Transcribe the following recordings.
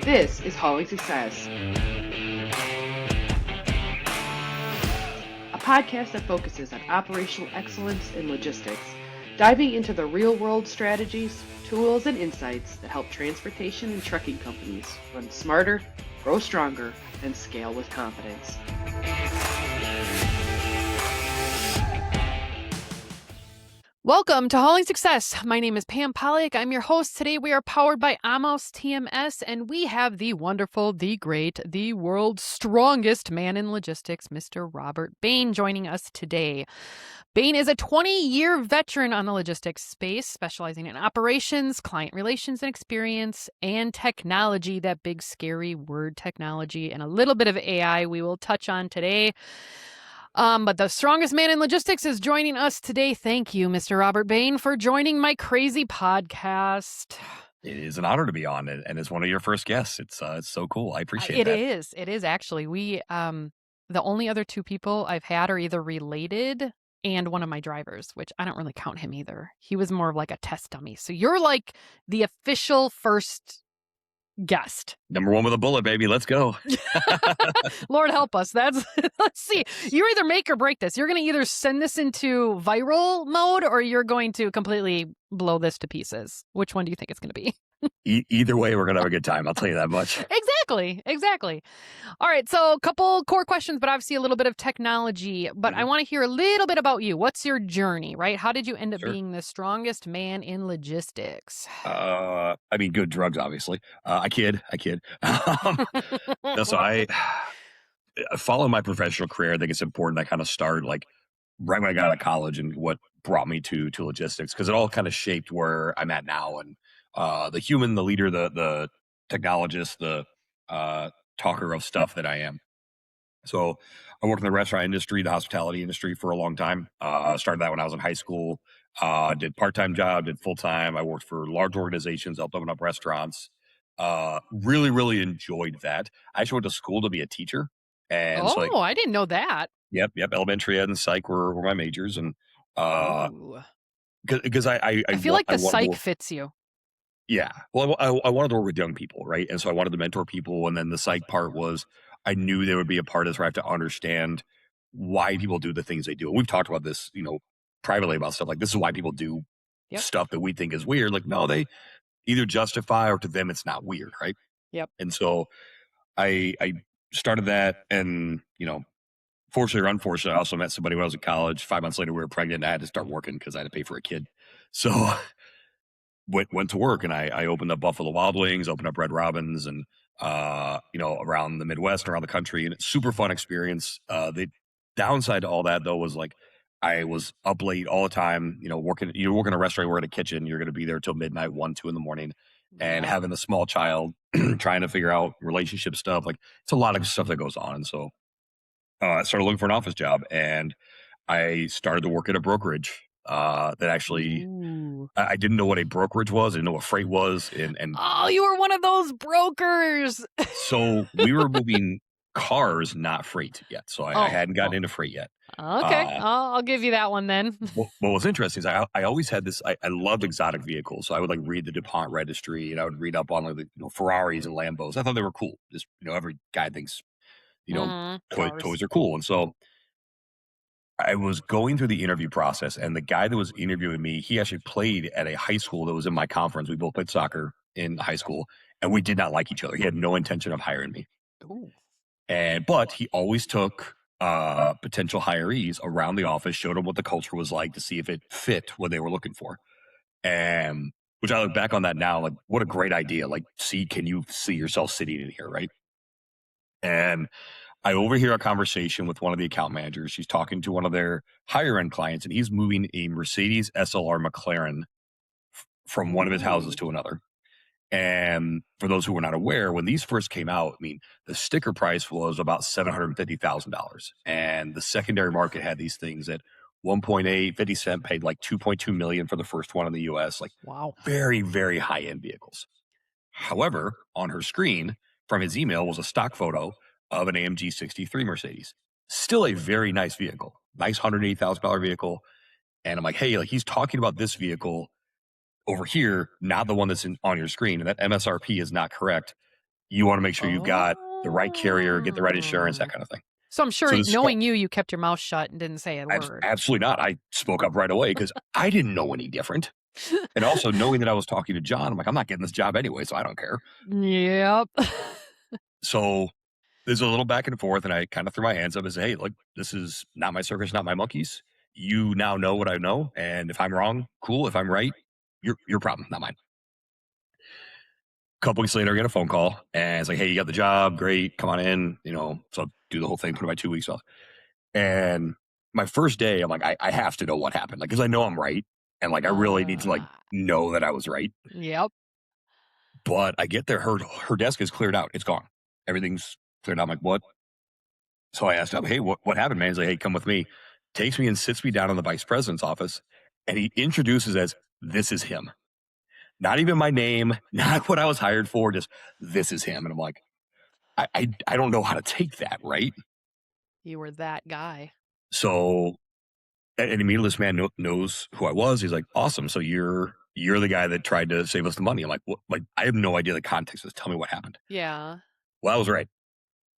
This is Hauling Success, a podcast that focuses on operational excellence in logistics, diving into the real-world strategies, tools, and insights that help transportation and trucking companies run smarter, grow stronger, and scale with confidence. Welcome to Hauling Success. My name is Pam Polyak. I'm your host. Today we are powered by ELDs TMS, and we have the wonderful, the great, the world's strongest man in logistics, Mr. Robert Bain, joining us today. Bain is a 20-year veteran on the logistics space, specializing in operations, client relations and experience, and technology, that big scary word technology, and a little bit of AI we will touch on today. But the strongest man in logistics is joining us today. Thank you, Mr. Robert Bain, for joining my crazy podcast. It is an honor to be on it, and as one of your first guests. It's so cool. I appreciate that. It is actually. We the only other two people I've had are either related and one of my drivers, which I don't really count him either. He was more of like a test dummy. So you're like the official first guest. Number one with a bullet, baby. Let's go. Lord help us. Let's see. You either make or break this. You're going to either send this into viral mode or you're going to completely blow this to pieces. Which one do you think it's going to be? Either way, we're going to have a good time. I'll tell you that much. Exactly. All right. So a couple core questions, but obviously a little bit of technology. But I want to hear a little bit about you. What's your journey, right? How did you end up being the strongest man in logistics? Good drugs, obviously. I kid. So I follow my professional career. I think it's important. I kind of started like right when I got out of college and what brought me to logistics, because it all kind of shaped where I'm at now. And the human, the leader, the technologist, the talker of stuff that I am. So I worked in the restaurant industry, the hospitality industry for a long time. Started that when I was in high school. Did part-time job, did full-time. I worked for large organizations, helped open up restaurants. Really, really enjoyed that. I actually went to school to be a teacher. And I didn't know that. Yep. Elementary ed and psych were my majors. And because I feel like the psych fits you. Yeah. Well, I wanted to work with young people, right? And so I wanted to mentor people. And then the psych part was I knew there would be a part of this where I have to understand why people do the things they do. And we've talked about this, privately about stuff like this is why people do stuff that we think is weird. Like, no, they either justify or to them it's not weird, right? Yep. And so I started that, and fortunately or unfortunately, I also met somebody when I was in college. 5 months later, we were pregnant, and I had to start working because I had to pay for a kid. So went to work, and I opened up Buffalo Wild Wings, opened up Red Robins, and around the Midwest, around the country, and it's super fun experience. The downside to all that though was like I was up late all the time. You work in a restaurant, you work in a kitchen, you're going to be there till midnight, 1, 2 in the morning, and having a small child, trying to figure out relationship stuff. Like it's a lot of stuff that goes on. And so I started looking for an office job, and I started to work at a brokerage. That actually, I didn't know what a brokerage was. I didn't know what freight was. And you were one of those brokers. So we were moving cars, not freight yet. So I hadn't gotten into freight yet. Okay. I'll give you that one then. What was interesting is I always had this, I loved exotic vehicles. So I would like read the DuPont registry, and I would read up on like the Ferraris and Lambos. I thought they were cool. Just, every guy thinks, toys are cool. And so I was going through the interview process, and the guy that was interviewing me, he actually played at a high school that was in my conference. We both played soccer in high school, and we did not like each other. He had no intention of hiring me. Ooh. But he always took potential hirees around the office, showed them what the culture was like to see if it fit what they were looking for. And which I look back on that now, like what a great idea. Like, can you see yourself sitting in here, right? And I overhear a conversation with one of the account managers. She's talking to one of their higher end clients, and he's moving a Mercedes SLR McLaren from one of his houses to another. And for those who were not aware, when these first came out, the sticker price was about $750,000. And the secondary market had these things at 1.8, 50 Cent paid like 2.2 million for the first one in the US. Like, wow, very, very high end vehicles. However, on her screen from his email was a stock photo of an AMG 63 Mercedes. Still a very nice vehicle, nice $180,000 vehicle. And I'm like, hey, like he's talking about this vehicle over here, not the one that's on your screen, and that MSRP is not correct. You want to make sure you've got the right carrier, get the right insurance, that Oh. kind of thing. So I'm So sure this knowing you, you kept your mouth shut and didn't say a word. absolutely not. I spoke up right away because I didn't know any different. And also knowing that I was talking to John, I'm like, I'm not getting this job anyway, so I don't care. Yep. So there's a little back and forth, and I kind of threw my hands up and said, "Hey, look, this is not my circus, not my monkeys. You now know what I know, and if I'm wrong, cool. If I'm right, your problem, not mine." A couple weeks later, I get a phone call, and it's like, "Hey, you got the job? Great, come on in." So do the whole thing, put in my 2 weeks off, and my first day, I'm like, I have to know what happened, like, because I know I'm right, and like I really need to like Uh, know that I was right. yep. But I get there, her desk is cleared out, it's gone, everything's cleared out. I'm like, what? So I asked him, "Hey, what happened, man?" He's like, "Hey, come with me." Takes me and sits me down in the vice president's office, and he introduces as this is him. Not even my name, not what I was hired for, just this is him. And I'm like, I don't know how to take that, right? You were that guy. So and immediately this man knows who I was. He's like, awesome. So you're the guy that tried to save us the money. I'm like, what? Like, I have no idea the context of this. Tell me what happened. Yeah. Well, I was right.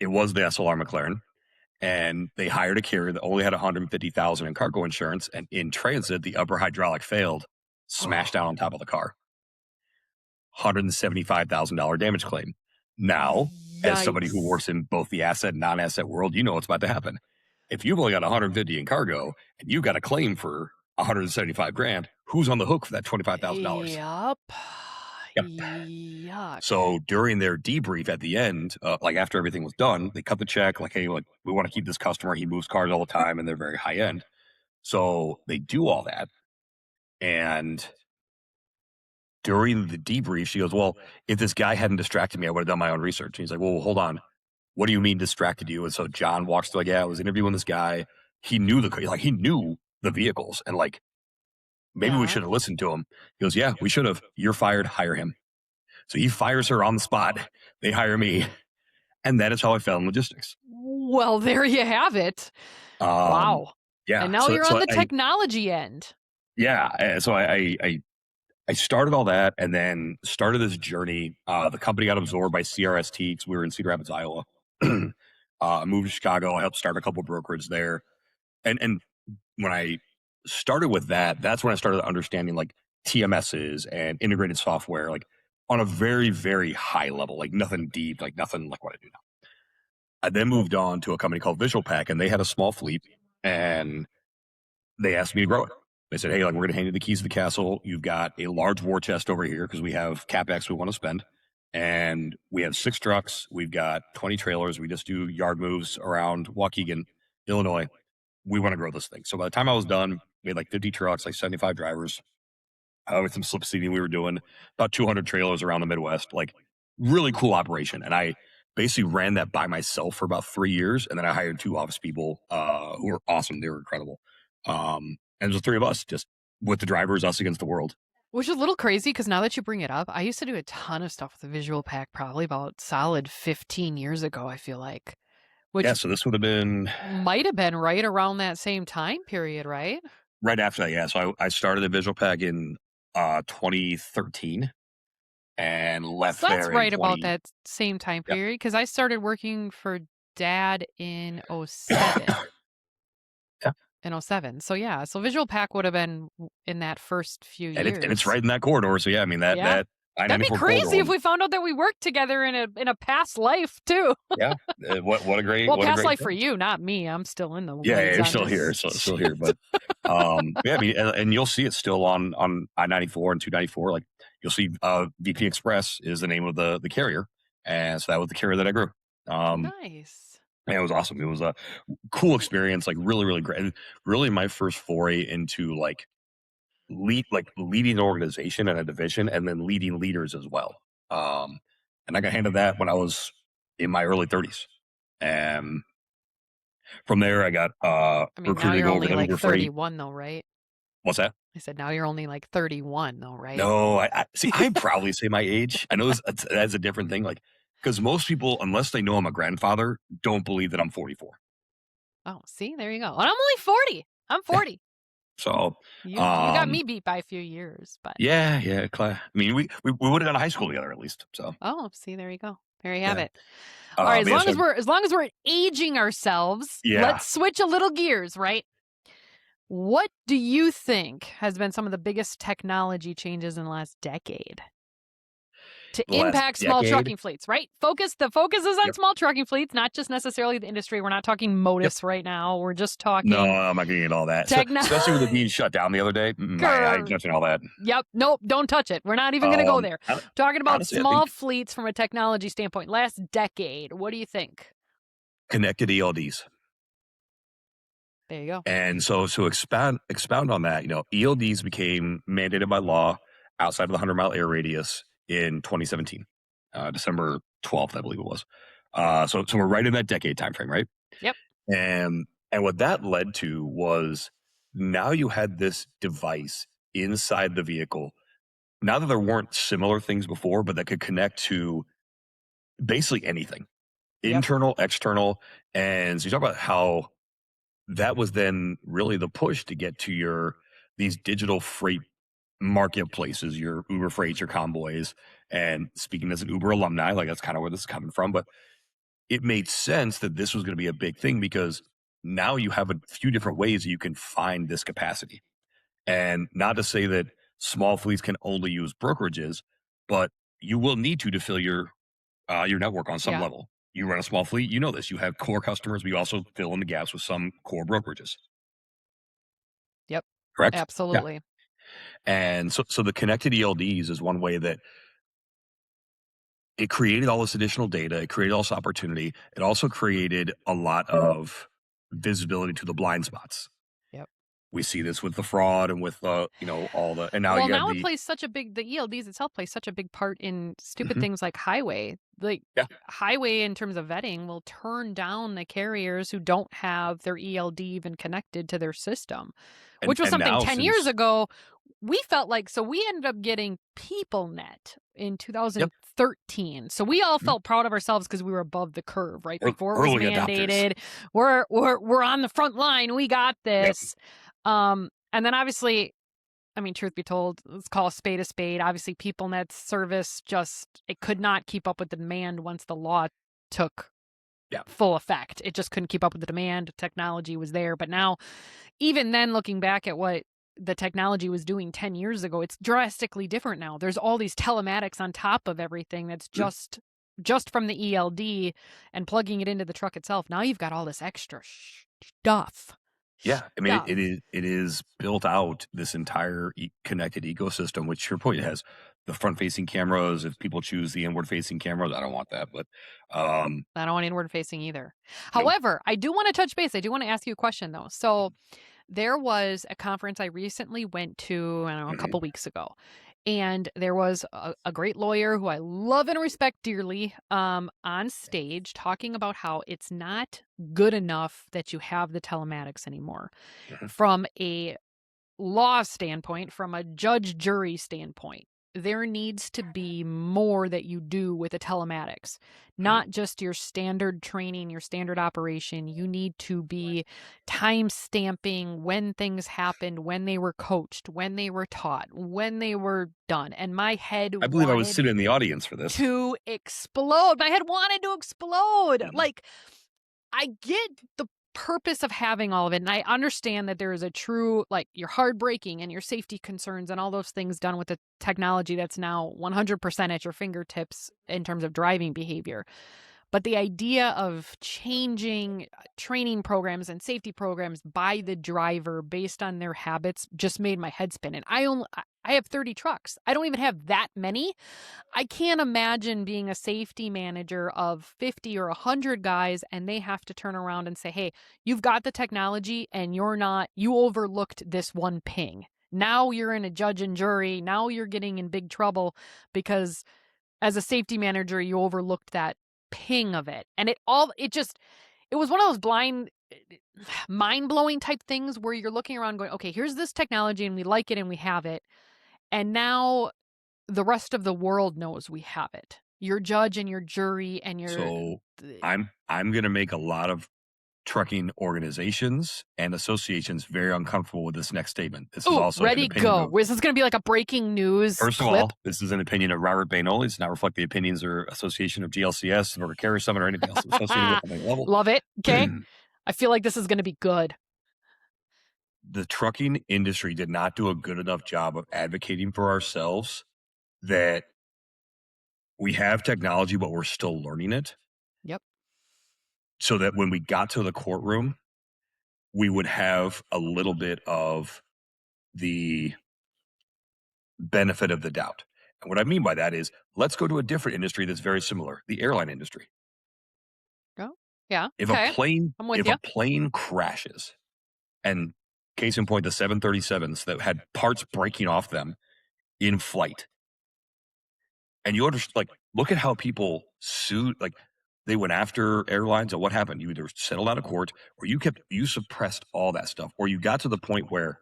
It was the SLR McLaren. And they hired a carrier that only had 150,000 in cargo insurance, and in transit, the upper hydraulic failed, smashed down on top of the car. $175,000 damage claim. Now, as somebody who Yikes. works in both the asset and non-asset world, you know what's about to happen. If you've only got 150 in cargo and you've got a claim for 175 grand, who's on the hook for that $25,000? Yep. Yep. Yuck. So during their debrief at the end, like after everything was done, they cut the check. Like, hey, like we want to keep this customer. He moves cars all the time, and they're very high end. So they do all that, and during the debrief, she goes, "Well, if this guy hadn't distracted me, I would have done my own research." And he's like, "Well, hold on. What do you mean distracted you?" And so John walks through, like, "Yeah, I was interviewing this guy. He knew he knew the vehicles, and like maybe we Yeah. should have listened to him." He goes, "Yeah, we should have. You're fired. Hire him." So he fires her on the spot. They hire me, and that is how I fell in logistics. Well, there you have it. Um, Wow. And yeah. now So you're on so the I technology end. yeah. So I started all that and then started this journey. The company got absorbed by CRST because we were in Cedar Rapids, Iowa. I moved to Chicago. I helped start a couple brokerages there. And when I started with that, that's when I started understanding like TMSs and integrated software, like on a very, very high level, like nothing deep, like nothing like what I do now. I then moved on to a company called Visual Pack, and they had a small fleet, and they asked me to grow it. They said, "Hey, like we're going to hand you the keys to the castle. You've got a large war chest over here because we have capex we want to spend, and we have 6 trucks. We've got 20 trailers. We just do yard moves around Waukegan, Illinois. We want to grow this thing." So by the time I was done, we had like 50 trucks, like 75 drivers, with some slip seating we were doing, about 200 trailers around the Midwest, like really cool operation. And I basically ran that by myself for about 3 years. And then I hired 2 office people who were awesome. They were incredible. And there's the 3 of us, just with the drivers, us against the world. Which is a little crazy because now that you bring it up, I used to do a ton of stuff with the visual pack probably about solid 15 years ago, I feel like. Which Yeah, so this would have been might have been right around that same time period, right? right after that. Yeah, so I started the Visual Pack in 2013 and left So that's there in right about 20. that same time Yep. period because I started working for dad in '07. Yeah. In '07. So yeah, so visual pack would have been in that first few And it's years. right in that corridor. So yeah, I mean Yeah. that I That'd ninety be four corridor crazy if was we found out that we worked together in a past life too. yeah. What a great Well, past life for thing. you, not me. I'm still in the Yeah, woods. you're I'm still here, just still here, but yeah, I mean, and you'll see it still on I-94 and 294. Like you'll see, VP Express is the name of the carrier, and so that was the carrier that I grew. nice. And it was awesome. It was a cool experience, like really, really great, and really my first foray into leading an organization and a division, and then leading leaders as well. And I got handed that when I was in my early 30s, and from there I got I mean, now recruited to you're go over only to like Uber Freight. 31 though, right? What's that? I said now you're only like 31 though, right? No, I see. I probably say my age. I know that's a different thing. Like, because most people, unless they know I'm a grandfather, don't believe that I'm 44. Oh, see, there you go. And I'm only 40. I'm Yeah. 40. So, You got me beat by a few years, but yeah. I mean, we would have gone to high school together at least. So, oh, see, there you go. There you have Yeah. it. All right, Yeah. So as long as we're aging ourselves, yeah. let's switch a little gears, right? What do you think has been some of the biggest technology changes in the last decade to The last impact small decade. trucking fleets, right? The focus is on Yep. small trucking fleets, not just necessarily the industry. We're not talking Yep. Modus right now. We're just No, talking I'm not gonna get all that. So, techno. especially with it being shut down the other day, I ain't touching all that. Yep. Nope. Don't touch it. We're not even going to go there. Hon Talking about honestly, I think small fleets from a technology standpoint. Last decade. What do you think? connected ELDs. There you go. And so expound on that, ELDs became mandated by law outside of the 100-mile air radius in 2017, December 12th, I believe it was. So we're right in that decade time frame, right? Yep. And what that led to was now you had this device inside the vehicle. Now that there weren't similar things before, but that could connect to basically anything, Yep. internal, external. And so you talk about how that was then really the push to get to these digital freight marketplaces, your Uber Freights, your Convoys. And speaking as an Uber alumni, like that's kind of where this is coming from. But it made sense that this was going to be a big thing because now you have a few different ways that you can find this capacity. And not to say that small fleets can only use brokerages, but you will need to fill your network on some Yeah. level. You run a small fleet, you know this. You have core customers, but you also fill in the gaps with some core brokerages. Yep. Correct? Yeah. Absolutely. And so the connected ELDs is one way that it created all this additional data. It created all this opportunity. It also created a lot of visibility to the blind spots. Yep. We see this with the fraud and with all the, and now Well, you have now it the plays such a big, the ELDs itself plays such a big part in stupid Mhm. things like highway. Like Yeah. highway in terms of vetting will turn down the carriers who don't have their ELD even connected to their system, And which was and something now 10 years since ago we felt like. So we ended up getting PeopleNet in yep. 2013. So we all Mhm. felt proud of ourselves because we were above the curve, right? Before it was Early adopters. mandated. We're on the front line. We got Yep. this. And then obviously, I mean, truth be told, let's call a spade a spade. Obviously, PeopleNet's service it could not keep up with the demand once the law took Yeah. full effect. It just couldn't keep up with the demand. Technology was there. But now, even then, looking back at what the technology was doing 10 years ago, it's drastically different now. There's all these telematics on top of everything that's Mhm. just from the ELD and plugging it into the truck itself. Now you've got all this extra stuff. Yeah, I mean, it Stuff. is it is built out this entire connected ecosystem. Which your point, it has the front-facing cameras. If people choose the inward-facing cameras, I don't want that, but I don't want inward facing either. nope. However, I do want to touch base. I do want to ask you a question though. So there was a conference I recently went to, I don't know, a Mhm. couple weeks ago. And there was a great lawyer who I love and respect dearly on stage talking about how it's not good enough that you have the telematics anymore. Mhm. From a law standpoint, from a judge jury standpoint, there needs to be more that you do with the telematics, Mhm. not just your standard training, your standard operation. You need to be time stamping when things happened, when they were coached, when they were taught, when they were done. And my head I believe I was wanted sitting in the audience for this. to explode. My head wanted to explode. Mhm. Like, I get the purpose of having all of it. And I understand that there is a true, like, your hard braking and your safety concerns and all those things done with the technology that's now 100% at your fingertips in terms of driving behavior. But the idea of changing training programs and safety programs by the driver based on their habits just made my head spin. And I have 30 trucks. I don't even have that many. I can't imagine being a safety manager of 50 or 100 guys and they have to turn around and say, "Hey, you've got the technology and you overlooked this one ping. Now you're in a judge and jury. Now you're getting in big trouble because as a safety manager, you overlooked that ping of it." And it was one of those mind-blowing type things where you're looking around going, "Okay, here's this technology and we like it and we have it. And now the rest of the world knows we have it. Your judge and your jury and your So th- I'm gonna make a lot of trucking organizations and associations very uncomfortable with this next statement. This is Ooh, also an ready, opinion go. of, Is this going to be like a breaking news first of clip? all, this is an opinion of Robert Bain only. It does not reflect the opinions or association of GLCS or Carrier Summit or anything else associated with the level. Love it. Okay. I feel like this is going to be good. The trucking industry did not do a good enough job of advocating for ourselves that we have technology, but we're still learning it. Yep. So that when we got to the courtroom, we would have a little bit of the benefit of the doubt. And what I mean by that is, let's go to a different industry that's very similar, the airline industry. Oh, yeah. If a Okay. plane I'm with if you. a plane crashes, and case in point, the 737s that had parts breaking off them in flight, and you understand, like, look at how people sued, like, they went after airlines, and what happened? You either settled out of court, or you suppressed all that stuff, or you got to the point where,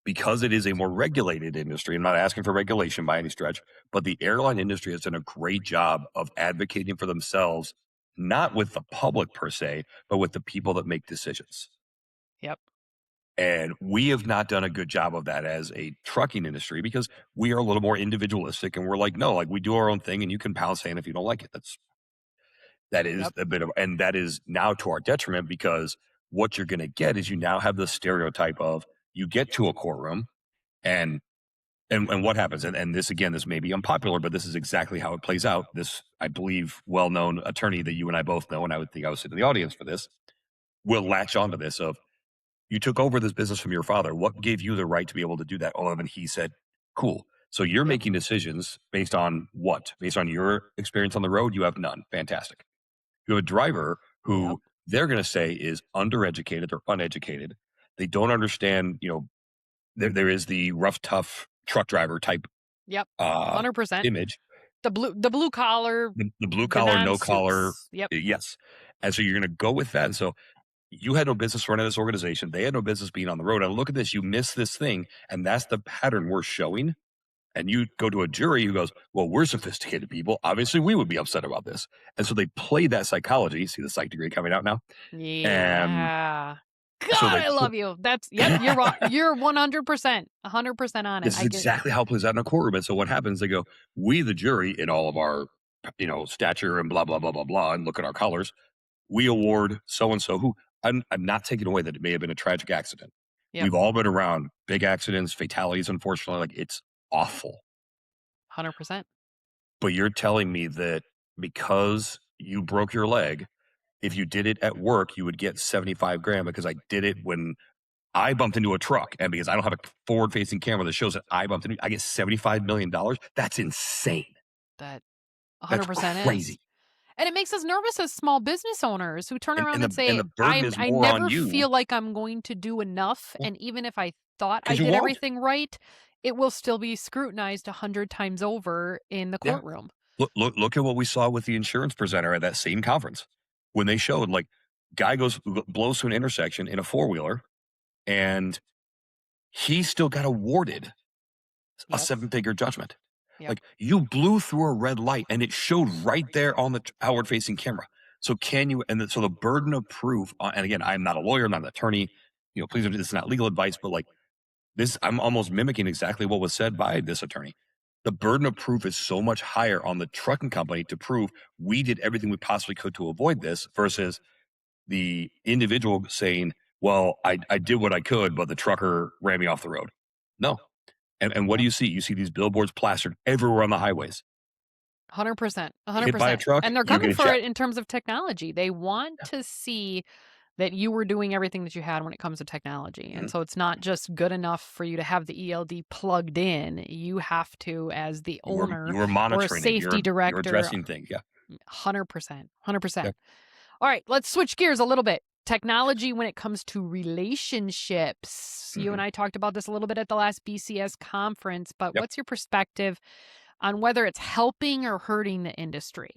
because it is a more regulated industry, I'm not asking for regulation by any stretch, but the airline industry has done a great job of advocating for themselves, not with the public per se, but with the people that make decisions. Yep. And we have not done a good job of that as a trucking industry, because we are a little more individualistic, and we're like, no, like, we do our own thing and you can pound sand if you don't like it. That is Yep. a bit of, and that is now to our detriment, because what you're going to get is you now have the stereotype of, you get to a courtroom, and and what happens, and this, again, this may be unpopular, but this is exactly how it plays out. This, I believe, well-known attorney that you and I both know, and I would think I was sitting in the audience for this, will latch onto this of, you took over this business from your father. What gave you the right to be able to do that? Oh, and he said, cool. So you're Yep. making decisions based on what? Based on your experience on the road? You have none. Fantastic. You have a driver who Yep. they're going to say is undereducated or uneducated. They don't understand, there is the rough, tough truck driver type Yep. 100%. image, The blue collar, the blue the collar, no collar. non-suits. Yep. Yes. And so you're going to go with that. And so you had no business running this organization. They had no business being on the road. And look at this, you miss this thing. And that's the pattern we're showing. And you go to a jury who goes, well, we're sophisticated people. Obviously, we would be upset about this. And so they play that psychology. See the psych degree coming out now? And Yeah. so God, they I love you. That's yep. You're wrong. You're 100% on it. This is I get exactly how it plays out in a courtroom. And so what happens, they go, we, the jury, in all of our, stature and blah, blah, blah, blah, blah, and look at our colors, we award so-and-so, who, I'm not taking away that it may have been a tragic accident. yep. We've all been around big accidents, fatalities, unfortunately. Like, it's awful. 100%. But you're telling me that because you broke your leg, if you did it at work, you would get 75 grand, because I did it when I bumped into a truck, and because I don't have a forward-facing camera that shows that I bumped into, I get $75 million. That's insane. That That's 100% is. crazy. And it makes us nervous as small business owners who turn And around and and the and say, the burden I is I more on never you, feel like I'm going to do enough. And even if I thought I because you did won't. everything right, it will still be scrutinized 100 times over in the Yeah. courtroom. Look at what we saw with the insurance presenter at that same conference, when they showed, like, guy blows through an intersection in a four-wheeler, and he still got awarded a Yep. seven-figure judgment. Yep. Like, you blew through a red light, and it showed right there on the outward-facing camera. So can you? And so the burden of proof. And again, I'm not a lawyer, I'm not an attorney. Please, this is not legal advice, but, like, this, I'm almost mimicking exactly what was said by this attorney. The burden of proof is so much higher on the trucking company to prove we did everything we possibly could to avoid this, versus the individual saying, well, I did what I could, but the trucker ran me off the road. No. And what do Yep. you see? You see these billboards plastered everywhere on the highways. 100%. Hit by a 100%. truck, And they're you're coming going to for check. it in terms of technology. They want to see that you were doing everything that you had when it comes to technology. And Mhm. so it's not just good enough for you to have the ELD plugged in. You have to, as the owner You were or a monitoring it. safety You're director, addressing things. Yeah. 100%. Yeah. 100%. All right, let's switch gears a little bit. Technology when it comes to relationships. You and Mhm. I talked about this a little bit at the last BCS conference, but Yep. what's your perspective on whether it's helping or hurting the industry?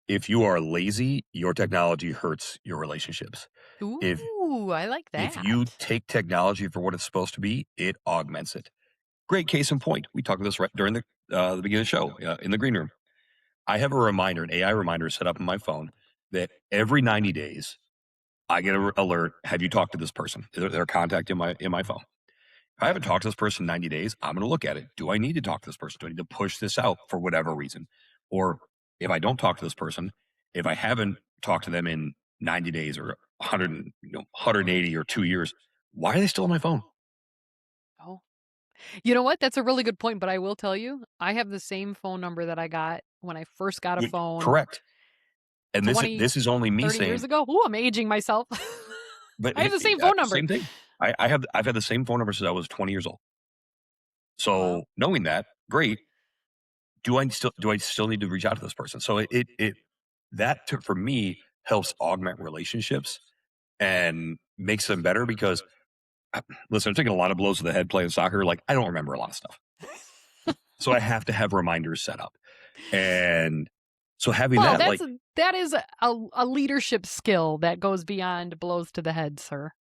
If you are lazy, your technology hurts your relationships. If Ooh, I like if that. you take technology for what it's supposed to be, it augments it. Great case in point. We talked about this right during the beginning of the show, in the green room. I have a reminder, an AI reminder set up on my phone that every 90 days I get an alert. Have you talked to this person? Their contact in my phone. If I haven't talked to this person in 90 days, I'm going to look at it. Do I need to talk to this person? Do I need to push this out for whatever reason? Or if I don't talk to this person, if I haven't talked to them in 90 days or 100, 180 or 2 years, why are they still on my phone? Oh. You know what? That's a really good point, but I will tell you, I have the same phone number that I got when I first got a phone Correct. And this 20, this is only me 30 years saying, ago. Ooh, I'm aging myself. but I have the same phone number. same thing. I've had the same phone number since I was 20 years old. Wow. So knowing that, great. Do I still need to reach out to this person? So for me helps augment relationships and makes them better because listen, I'm taking a lot of blows to the head playing soccer. Like I don't remember a lot of stuff. So I have to have reminders set up. And so having Well, that, like, that is a leadership skill that goes beyond blows to the head, sir.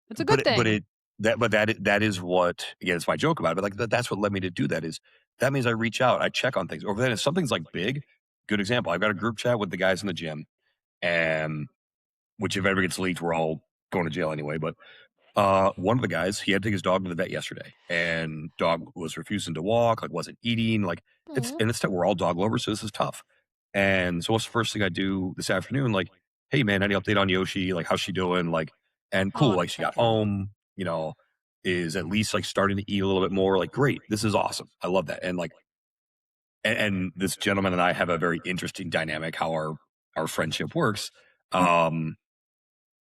It's a good thing. that is what, again, it's my joke about it, but like that's what led me to do that is that means I reach out, I check on things. Or then if something's like big, good example, I've got a group chat with the guys in the gym, and which if ever gets leaked, we're all going to jail anyway. But one of the guys, he had to take his dog to the vet yesterday, and dog was refusing to walk, like wasn't eating, like Aw. we're all dog lovers, so this is tough. And so what's the first thing I do this afternoon? Like, hey man, any update on Yoshi? Like, how's she doing? Like, and Oh, cool, like she got home, is at least like starting to eat a little bit more. Like, great, this is awesome. I love that. And like, and this gentleman and I have a very interesting dynamic how our friendship works.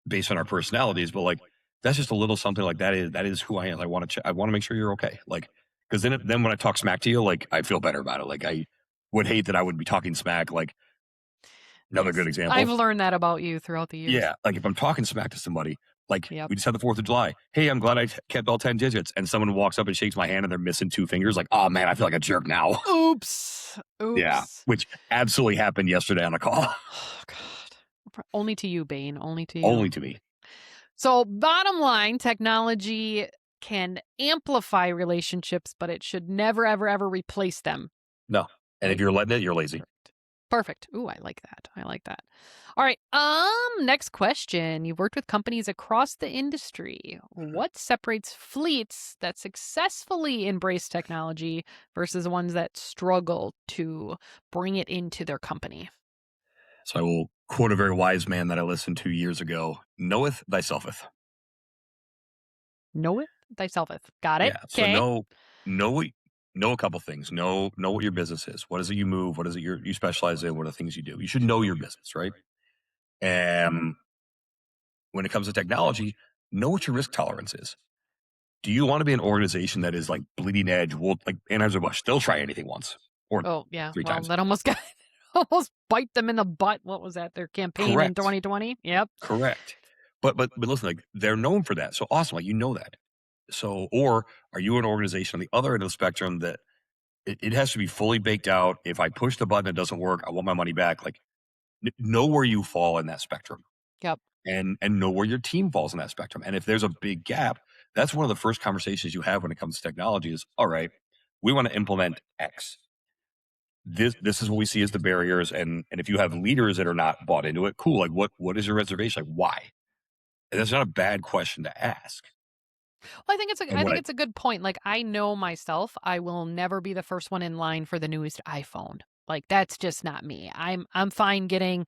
Based on our personalities, but like that's just a little something like that is who I am. I want to make sure you're okay. Like, because then when I talk smack to you, like I feel better about it. Like I would hate that I would be talking smack. Like another Yes. good I've example. learned that about you throughout the years. Yeah, like if I'm talking smack to somebody, like Yep. we just had the 4th of July. Hey, I'm glad I kept all 10 digits. And someone walks up and shakes my hand and they're missing 2 fingers. Like, oh man, I feel like a jerk now. Oops. Yeah, Oops. which absolutely happened yesterday on a call. Oh, God. Only to you, Bain. Only to you. Only to me. So, bottom line, technology can amplify relationships, but it should never, ever, ever replace them. No. And if you're letting it, you're lazy. Perfect. Ooh, I like that. I like that. All right. Next question. You've worked with companies across the industry. What separates fleets that successfully embrace technology versus ones that struggle to bring it into their company? So I will quote a very wise man that I listened to years ago: knoweth thyselfeth. Know it thyselfeth. Got it. Yeah. So Okay. know a couple things. Know what your business is. What is it you move? What is it you specialize in? What are the things you do? You should know your business, right? And when it comes to technology, know what your risk tolerance is. Do you want to be an organization that is like bleeding edge? Well, like Anheuser-Busch, they'll try anything once or Oh, yeah. 3 Well, times. that almost got almost bite them in the butt. What was that? Their campaign in Correct. 2020? Yep. Correct. But listen, like they're known for that. So awesome. Like that. So, or are you an organization on the other end of the spectrum that it has to be fully baked out? If I push the button, it doesn't work, I want my money back. Like know where you fall in that spectrum, Yep. and know where your team falls in that spectrum. And if there's a big gap, that's one of the first conversations you have when it comes to technology is, all right, we want to implement X. This is what we see as the barriers. And if you have leaders that are not bought into it, cool. Like what is your reservation? Like why? And that's not a bad question to ask. Well, I think And I what think I it's a good point. Like I know myself, I will never be the first one in line for the newest iPhone. Like that's just not me. I'm fine getting,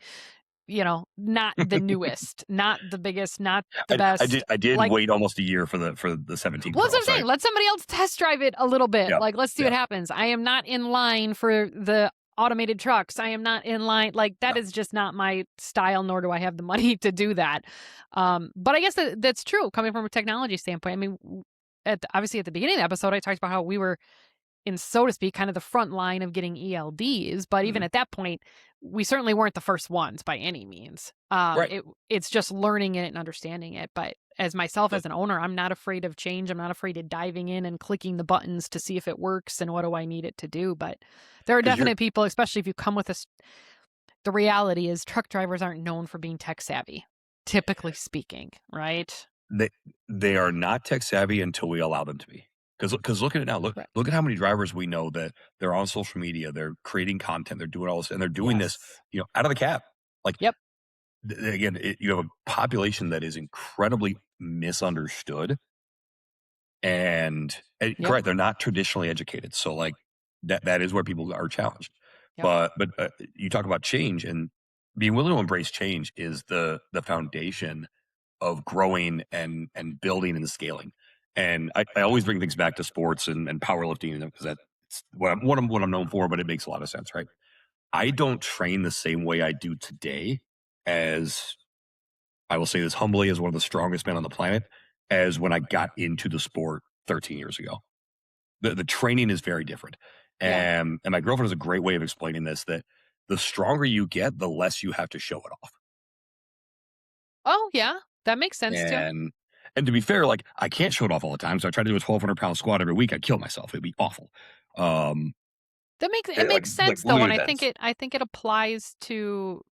not the newest, not the biggest, not the best. I did Like, wait almost a year for the 17 well, that's Pro. what I'm saying. Sorry. Let somebody else test drive it a little bit. Yeah. Like, let's see what happens. I am not in line for the automated trucks. I am not in line. Like, that is just not my style, nor do I have the money to do that. But I guess that's true coming from a technology standpoint. I mean, obviously at the beginning of the episode, I talked about how we were in, so to speak, kind of the front line of getting ELDs. But even Mhm. at that point, we certainly weren't the first ones by any means. Right. It's just learning it and understanding it. But as myself, But as an owner, I'm not afraid of change. I'm not afraid of diving in and clicking the buttons to see if it works and what do I need it to do. But there are 'cause you're definite people, especially if you come with the reality is truck drivers aren't known for being tech savvy, typically speaking, right? they they are not tech savvy until we allow them to be. Because look at it now. Correct. Look at how many drivers we know that they're on social media, they're creating content, they're doing all this, and they're doing this, Yes. out of the cab. Like Yep. again, you have a population that is incredibly misunderstood, and Yep. correct, they're not traditionally educated. So like that is where people are challenged. Yep. But you talk about change, and being willing to embrace change is the foundation of growing and building and scaling. And I always bring things back to sports and powerlifting because that's what I'm known for, but it makes a lot of sense, right? I don't train the same way I do today as I will say this humbly as one of the strongest men on the planet as when I got into the sport 13 years ago. The training is very different. Yeah. And my girlfriend has a great way of explaining this that the stronger you get, the less you have to show it off. Oh, yeah. That makes sense too. And to be fair, like I can't show it off all the time. So I try to do a 1,200 pound squat every week. I'd kill myself. It'd be awful. Um, That makes it like makes sense look though, at and events. I think it applies to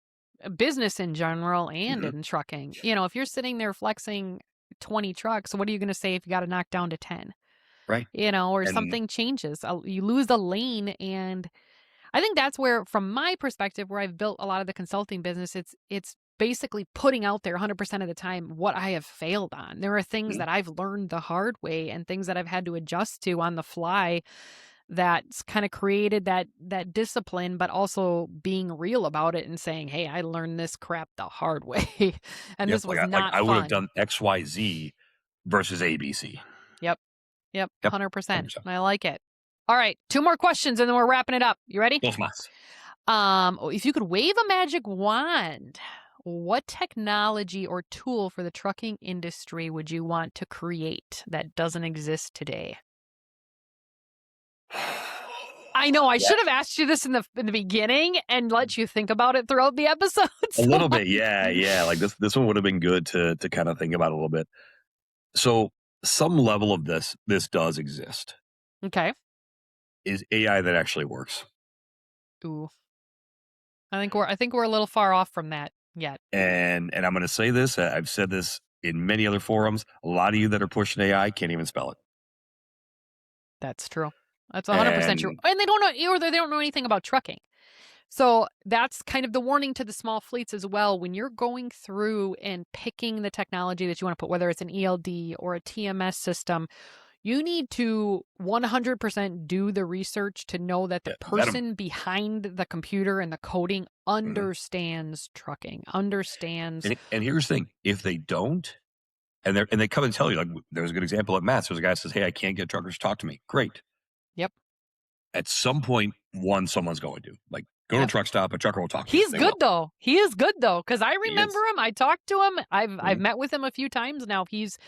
business in general and Mhm. in trucking. If you're sitting there flexing 20 trucks, what are you going to say if you got to knock down to 10? Right. Or And something changes. You lose a lane, and I think that's where, from my perspective, where I've built a lot of the consulting business, it's basically putting out there 100% of the time what I have failed on. There are things mhm, that I've learned the hard way and things that I've had to adjust to on the fly that's kind of created that discipline, but also being real about it and saying, "Hey, I learned this crap the hard way, and yep, this like was like not I would have fun." done XYZ versus ABC. Yep. Yep. Yep. 100%. 100%. I like it. All right, two more questions and then we're wrapping it up. You ready? Both miles. If you could wave a magic wand, what technology or tool for the trucking industry would you want to create that doesn't exist today? I know I Yeah. should have asked you this in the beginning and let you think about it throughout the episode. A So little bit, yeah, yeah. Like this one would have been good to kind of think about a little bit. So some level of this does exist. okay. Is AI that actually works. Ooh. I think we're a little far off from that yet. And I'm going to say this. I've said this in many other forums. A lot of you that are pushing AI can't even spell it. That's true. That's 100% true. And And they don't know, or they don't know anything about trucking. So that's kind of the warning to the small fleets as well. When you're going through and picking the technology that you want to put, whether it's an ELD or a TMS system, you need to 100% do the research to know that the yeah, vet them. person behind the computer and the coding understands trucking, understands. And here's the thing: if they don't, and they come and tell you, like there's a good example at Mass. There's a guy that says, "Hey, I can't get truckers to talk to me." Great. Yep. At some point, someone's going to like go to a Yep. truck stop. A trucker will talk to you. He's They good will. though. He is good though, because I He remember is. him. I talked to him. I've Mhm. met with him a few times now. He's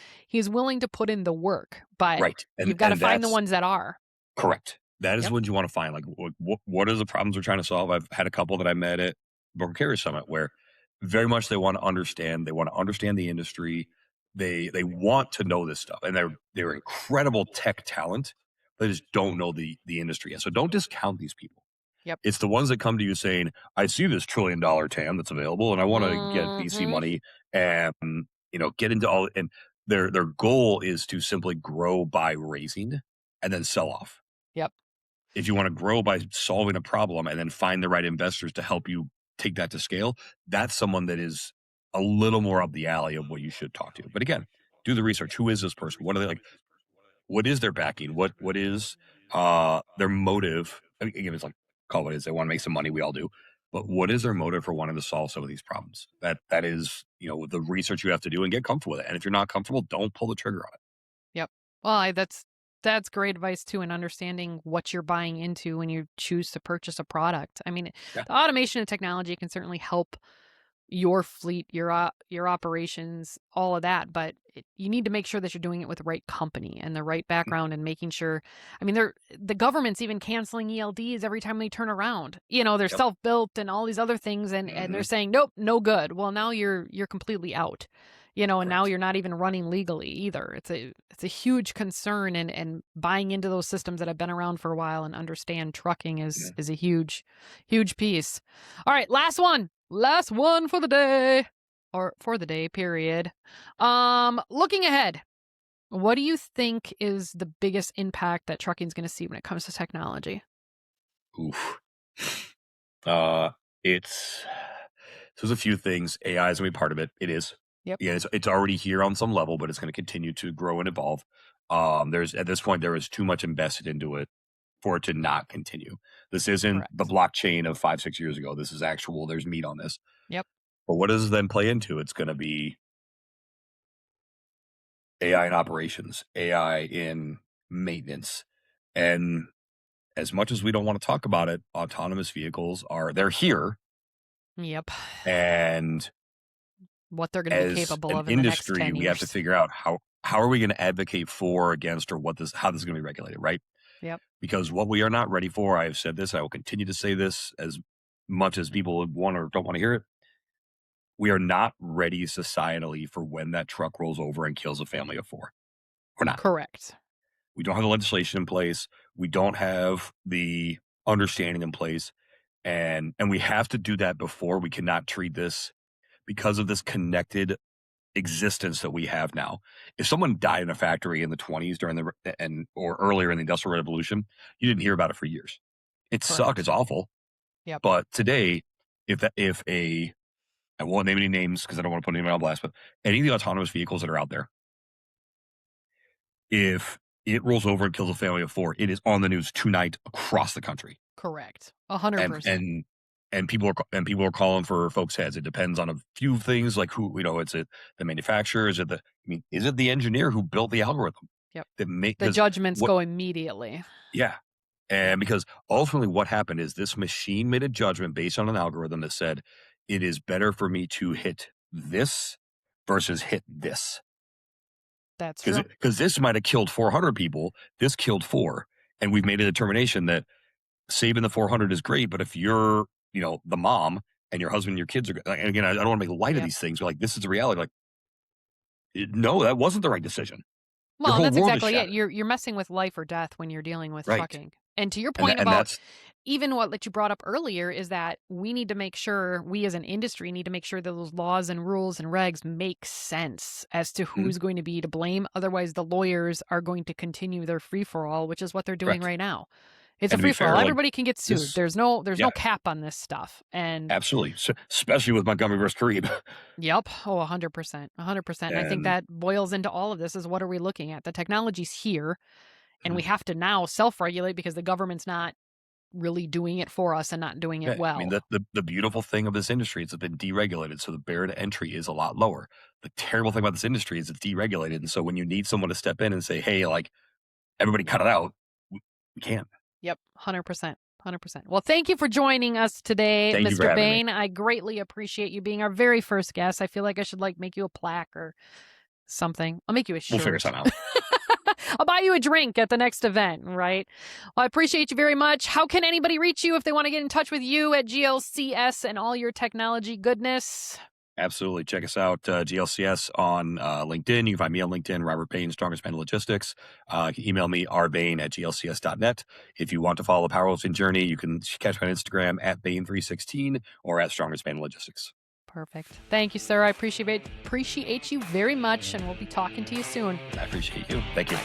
willing to put in the work, but Right. you've got to And find the that's ones that are. correct. That is Yep. what you want to find. Like, what are the problems we're trying to solve? I've had a couple that I met at Broker Carrier Summit where very much they want to understand. They want to understand the industry. They want to know this stuff, and they're incredible tech talent. They just don't know the industry yet. So don't discount these people. Yep. It's the ones that come to you saying, "I see this $1 trillion TAM that's available, and I want to get VC Hmm. money and get into all." And their goal is to simply grow by raising and then sell off. Yep. If you want to grow by solving a problem and then find the right investors to help you take that to scale, that's someone that is a little more up the alley of what you should talk to. But again, do the research. Who is this person? What are they like? What is their backing? What is their motive? I mean, again, it's like call it is. They want to make some money. We all do. But what is their motive for wanting to solve some of these problems? That is, the research you have to do and get comfortable with it. And if you're not comfortable, don't pull the trigger on it. Yep. Well, that's great advice too, in understanding what you're buying into when you choose to purchase a product. I mean, Yeah. the automation and technology can certainly help your fleet, your operations, all of that, but you need to make sure that you're doing it with the right company and the right background and making sure. I mean, the government's even canceling ELDs every time they turn around. They're Yep. self-built and all these other things, and they're Hmm. saying nope, no good. Well, now you're completely out. And now Correct. you're not even running legally either. It's a huge concern, and buying into those systems that have been around for a while and understand trucking is Yeah. is a huge piece. All right, last one. Last one for the day, or for the day period. Looking ahead, what do you think is the biggest impact that trucking's going to see when it comes to technology? Oof. Uh, it's So there's a few things. AI is going to be part of it. It is. Yep. Yeah, it's already here on some level, but it's going to continue to grow and evolve. There's at this point there is too much invested into it for it to not continue. This isn't the Correct. blockchain of 5, 6 years ago. This is actual. There's meat on this. Yep. But what does it then play into? It's going to be AI in operations, AI in maintenance, and as much as we don't want to talk about it, autonomous vehicles they're here, Yep. and What they're going to be as capable an of in the next industry, 10 we have to years. figure out how are we going to advocate for, against, or how this is going to be regulated, right? Yep. Because what we are not ready for, I have said this, I will continue to say this as much as people want or don't want to hear it. We are not ready societally for when that truck rolls over and kills a family of 4. We're not. Correct. We don't have the legislation in place. We don't have the understanding in place. And we have to do that before. We cannot treat this because of this connected existence that we have now. If someone died in a factory in the 20s or earlier in the Industrial Revolution, you didn't hear about it for years. It sucked. Correct. It's awful. Yep. But today, I won't name any names because I don't want to put anyone on blast, but any of the autonomous vehicles that are out there, if it rolls over and kills a family of 4, it is on the news tonight across the country. Correct. And 100%. people are calling for folks' heads. It depends on a few things, like who, is it the manufacturer? Is it the engineer who built the algorithm? Yep. That The judgments go immediately. Yeah. And because ultimately what happened is this machine made a judgment based on an algorithm that said, it is better for me to hit this versus hit this. That's true. Because this might have killed 400 people. This killed 4. And we've made a determination that saving the 400 is great. But if you're, the mom and your husband and your kids are, and again, I don't want to make light of these things, but like, this is the reality. Like, no, that wasn't the right decision. Your Well, whole that's world is exactly it. shattered. You're messing with life or death when you're dealing with Right. trucking. And to your And point and about that's, even what that you brought up earlier is that we need to make sure, we as an industry need to make sure that those laws and rules and regs make sense as to who's going to be to blame. Otherwise, the lawyers are going to continue their free for all, which is what they're doing correct. right now. It's And a to be free for all. fair, like, Everybody can get sued. this, There's no yeah, cap on this stuff. And absolutely. So, especially with Montgomery versus Kareem. yep. Oh, 100%. 100%. And I think And that boils into all of this is what are we looking at? The technology's here and we Mhm. have to now self-regulate because the government's not really doing it for us and not doing it Yeah, I mean, well. the beautiful thing of this industry is it's been deregulated, so the barrier to entry is a lot lower. The terrible thing about this industry is it's deregulated, and so when you need someone to step in and say, "Hey, like, everybody cut it out," we can't. Yep, 100%. 100%. Well, thank you for joining us today, Thank you for Mr. having me. Bain. I greatly appreciate you being our very first guest. I feel like I should make you a plaque or something. I'll make you a We'll figure shirt. something out. I'll buy you a drink at the next event, right? Well, I appreciate you very much. How can anybody reach you if they want to get in touch with you at GLCS and all your technology goodness? Absolutely. Check us out, GLCS on LinkedIn. You can find me on LinkedIn, Robert Bain, Strongest Man in Logistics. You can email me, rbain@glcs.net. If you want to follow the powerlifting journey, you can catch me on Instagram at Bain316 or at Strongest Man in Logistics. Perfect. Thank you, sir. I appreciate you very much, and we'll be talking to you soon. I appreciate you. Thank you.